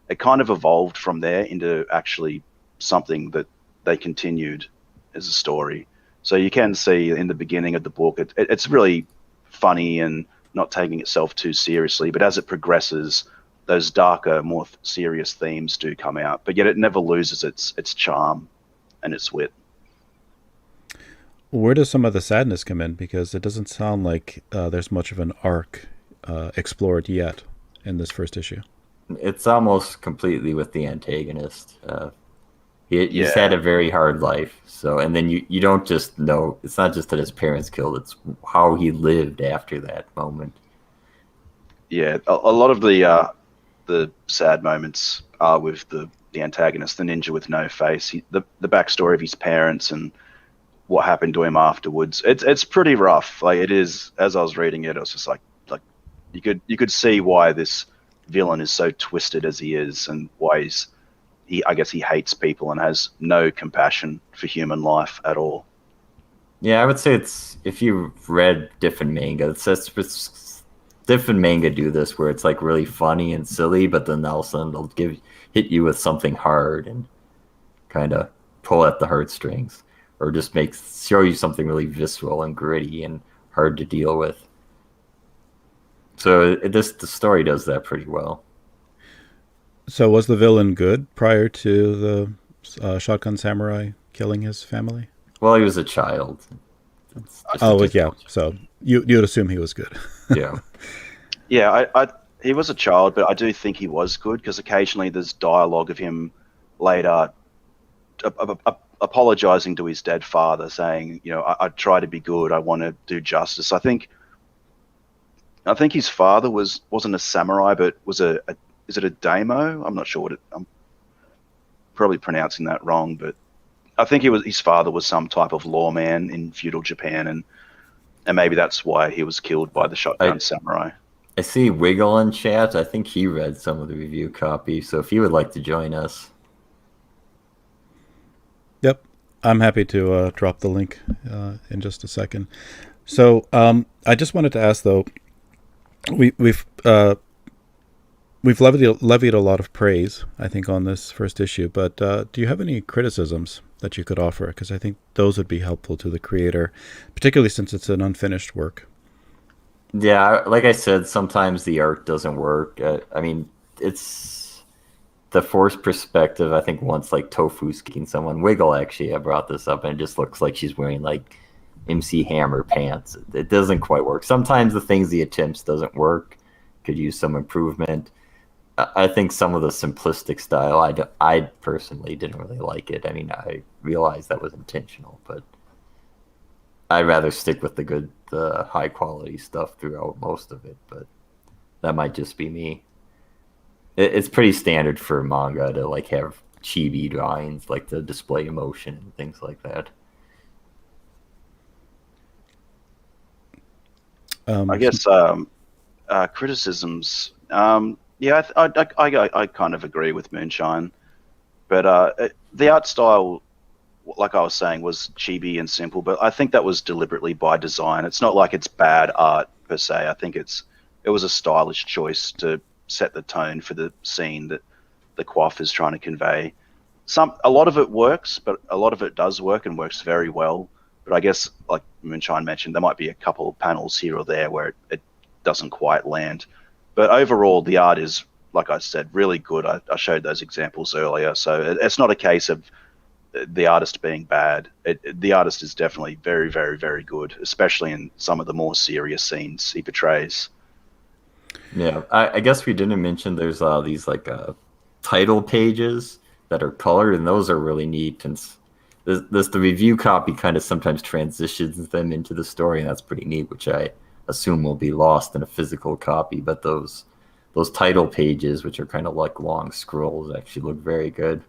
it kind of evolved from there into actually something that they continued as a story. So you can see in the beginning of the book, it's really funny and not taking itself too seriously, but as it progresses, those darker, more serious themes do come out, but yet it never loses its charm and its wit. Where does some of the sadness come in? Because it doesn't sound like there's much of an arc explored yet in this first issue. It's almost completely with the antagonist. He's had a very hard life. So, and then you don't just know, it's not just that his parents killed, it's how he lived after that moment. Yeah, a lot of the sad moments are with the antagonist, the ninja with no face. The backstory of his parents and what happened to him afterwards. It's pretty rough. Like, it is. As I was reading it, I was just like you could see why this villain is so twisted as he is, and why I guess he hates people and has no compassion for human life at all. Yeah, I would say it's, if you've read different manga, it's different manga do this where it's like really funny and silly, but then all of a sudden they'll hit you with something hard, and kind of pull at the heartstrings, or just show you something really visceral and gritty and hard to deal with. So the story does that pretty well. So was the villain good prior to the Shotgun Samurai killing his family? Well, he was a child. Yeah. So you'd assume he was good. Yeah. Yeah, he was a child, but I do think he was good because occasionally there's dialogue of him later apologizing to his dead father, saying, I try to be good, I want to do justice. I think his father wasn't a samurai, but was is it a daimyo? I'm not sure I'm probably pronouncing that wrong, but I think his father was some type of lawman in feudal Japan, and maybe that's why he was killed by the Shotgun Samurai. I see Wiggle in chat. I think he read some of the review copy, so if he would like to join us. Yep, I'm happy to drop the link in just a second. So I just wanted to ask, though, we've levied a lot of praise, I think, on this first issue, but do you have any criticisms that you could offer? Because I think those would be helpful to the creator, particularly since it's an unfinished work. Yeah, like I said, sometimes the art doesn't work. I mean, it's the forced perspective. I think once like Tofu's kicking someone, Wiggle actually, I brought this up, and it just looks like she's wearing like MC Hammer pants. It doesn't quite work. Sometimes the things he attempts doesn't work. Could use some improvement. I think some of the simplistic style, I personally didn't really like it. I mean, I realized that was intentional, but I'd rather stick with the high quality stuff throughout most of it, but that might just be me. It's pretty standard for manga to like have chibi drawings, like to display emotion and things like that. I guess criticisms. Yeah, I kind of agree with Moonshine, but the art style, like I was saying, was chibi and simple, but I think that was deliberately by design. It's not like it's bad art per se. I think it was a stylish choice to set the tone for the scene that the Quaff is trying to convey. A lot of it works, but a lot of it does work and works very well. But I guess, like Moonshine mentioned, there might be a couple of panels here or there where it doesn't quite land. But overall, the art is, like I said, really good. I showed those examples earlier. So it's not a case of the artist being bad. The artist is definitely very, very, very good, especially in some of the more serious scenes he portrays. Yeah, I guess we didn't mention there's these like title pages that are colored, and those are really neat. And the review copy kind of sometimes transitions them into the story, and that's pretty neat, which I assume will be lost in a physical copy. But those title pages, which are kind of like long scrolls, actually look very good.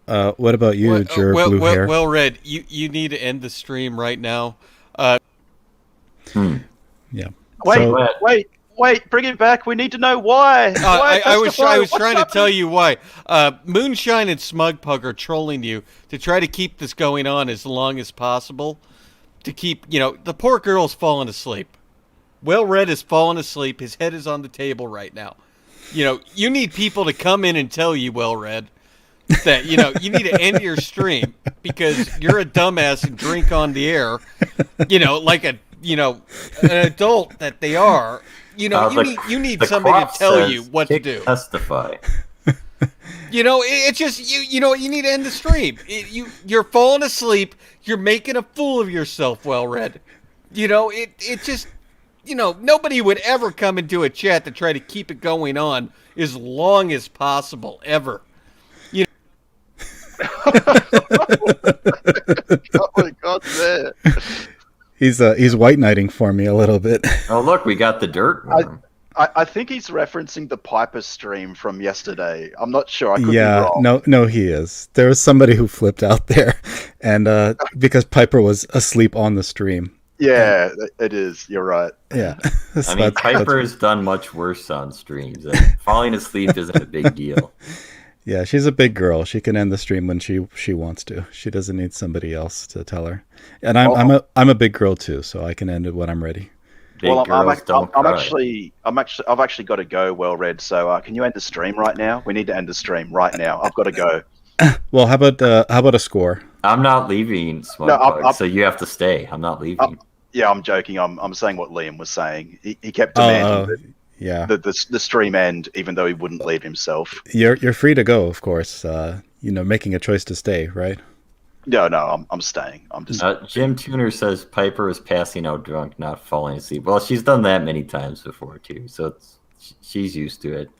What about you, blue hair? Well, Red, you need to end the stream right now. Yeah. Wait! Bring it back. We need to know why. I was trying to tell you why. Moonshine and Smugpug are trolling you to try to keep this going on as long as possible. To keep, the poor girl's falling asleep. Well, Red is falling asleep. His head is on the table right now. You need people to come in and tell you, Well, Red, that you need to end your stream because you're a dumbass and drink on the air. Like an adult that they are. You need somebody to tell you what to do. Testify. It's just you need to end the stream. You're falling asleep. You're making a fool of yourself, Well, Red. It just nobody would ever come into a chat to try to keep it going on as long as possible ever. Oh my God, man. He's white knighting for me a little bit. Oh, look, we got the dirt worm. I think he's referencing the Piper stream from yesterday. I'm not sure. I could be wrong. No, he is. There was somebody who flipped out there, and because Piper was asleep on the stream. Yeah, it is. You're right. Yeah. I mean, Piper's done much worse on streams. Falling asleep isn't a big deal. Yeah, she's a big girl. She can end the stream when she wants to. She doesn't need somebody else to tell her. And I'm a big girl too, so I can end it when I'm ready. Big Well, girls don't cry. I've actually got to go. Well read. So can you end the stream right now? We need to end the stream right now. I've got to go. Well, how about a score? I'm not leaving, Smug Pug, so you have to stay. I'm not leaving. Yeah, I'm joking. I'm saying what Liam was saying. He kept Oh, demanding yeah. the stream end, even though he wouldn't leave himself. You're free to go, of course. Making a choice to stay, right? No, I'm staying. I'm just. Jim Tuner says Piper is passing out drunk, not falling asleep. Well, she's done that many times before too, so she's used to it.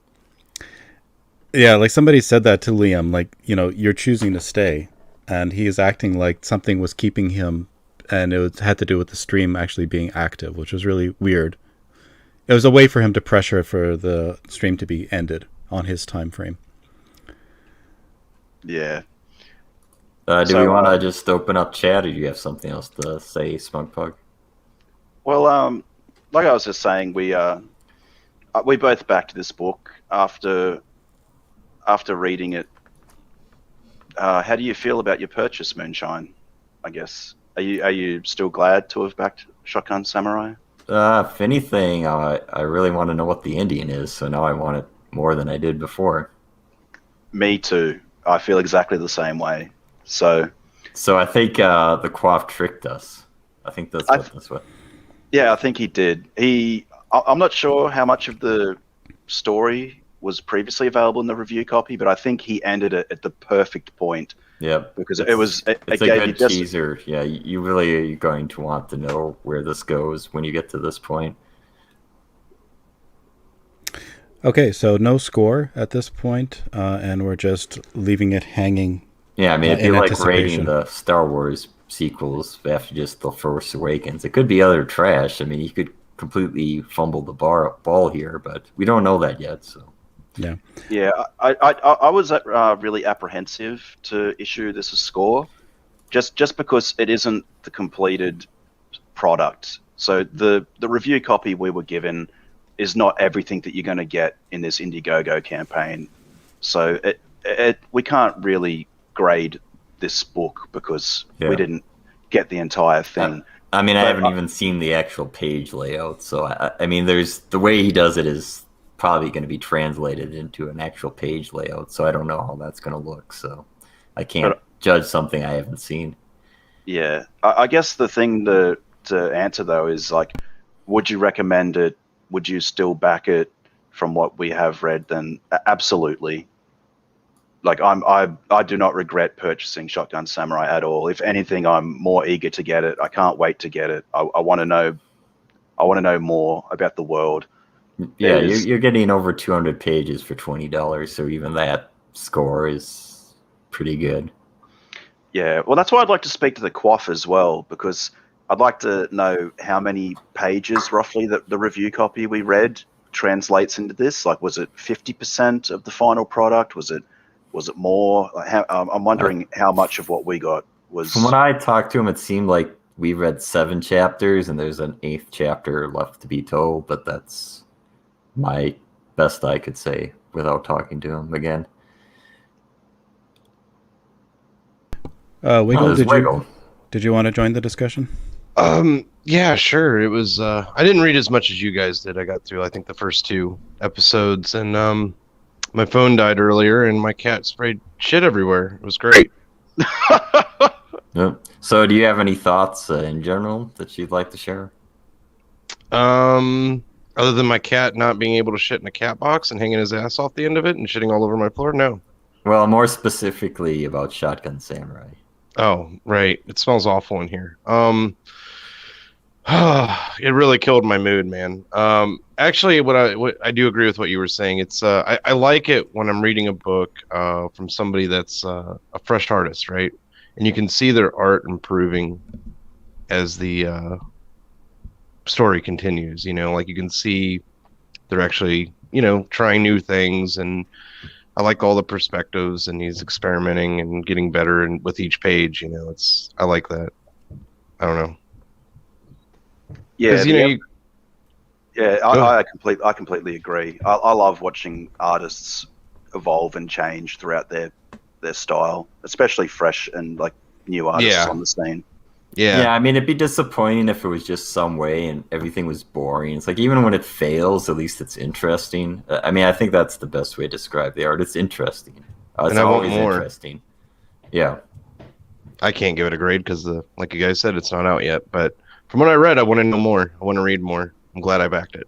Yeah, like somebody said that to Liam, like, you're choosing to stay, and he is acting like something was keeping him, and had to do with the stream actually being active, which was really weird. It was a way for him to pressure for the stream to be ended on his time frame. Yeah. Do we want to just open up chat, or do you have something else to say, Smug Pug? Well, like I was just saying, we both backed this book after reading it. How do you feel about your purchase, Moonshine? I guess are you still glad to have backed Shotgun Samurai? If anything, I really want to know what the Indian is, so now I want it more than I did before. Me too. I feel exactly the same way. So I think the Quaff tricked us. I think that's what. Yeah, I think he did. I'm not sure how much of the story was previously available in the review copy, but I think he ended it at the perfect point. Yeah, because it's a good teaser. Yeah, you really are going to want to know where this goes when you get to this point. Okay, so no score at this point, and we're just leaving it hanging. Yeah, I mean, it'd be like rating the Star Wars sequels after just The Force Awakens. It could be other trash. I mean, you could completely fumble the ball here, but we don't know that yet. So, yeah, I was really apprehensive to issue this a score, just because it isn't the completed product. So the review copy we were given is not everything that you're going to get in this Indiegogo campaign. So we can't really grade this book because we didn't get the entire thing. I mean, I haven't even seen the actual page layout, so I mean, there's the way he does it is probably going to be translated into an actual page layout, so I don't know how that's going to look, so I can't judge something I haven't seen. Yeah, I guess the thing to answer though is like, would you recommend it? Would you still back it from what we have read? Then absolutely. Like I do not regret purchasing Shotgun Samurai at all. If anything, I'm more eager to get it. I can't wait to get it. I want to know. I want to know more about the world. Yeah, you're getting over 200 pages for $20, so even that score is pretty good. Yeah, well, that's why I'd like to speak to the Quaff as well, because I'd like to know how many pages roughly that the review copy we read translates into this. Like, was it 50% of the final product? Was it more? I'm wondering how much of what we got was. From when I talked to him, it seemed like we read 7 chapters, and there's an 8th chapter left to be told. But that's my best I could say without talking to him again. Wiggle, did you want to join the discussion? Yeah, sure. It was. I didn't read as much as you guys did. I got through, I think, the first 2 episodes, and my phone died earlier, and my cat sprayed shit everywhere. It was great. Yep. So, do you have any thoughts in general that you'd like to share? Other than my cat not being able to shit in a cat box and hanging his ass off the end of it and shitting all over my floor, no. Well, more specifically about Shotgun Samurai. Oh, right. It smells awful in here. It really killed my mood, man. Actually, what I do agree with what you were saying. It's I like it when I'm reading a book from somebody that's a fresh artist, right? And you can see their art improving as the story continues. You know, like you can see they're actually, trying new things, and I like all the perspectives, and he's experimenting and getting better, and with each page, I like that. I don't know. Yeah, I completely agree. I love watching artists evolve and change throughout their style, especially fresh and like new artists on the scene. Yeah, I mean, it'd be disappointing if it was just some way and everything was boring. It's like even when it fails, at least it's interesting. I mean, I think that's the best way to describe the art. It's interesting. It's And I want always more. interesting. Yeah. I can't give it a grade because, like you guys said, it's not out yet. But from what I read, I want to know more. I want to read more. I'm glad I backed it.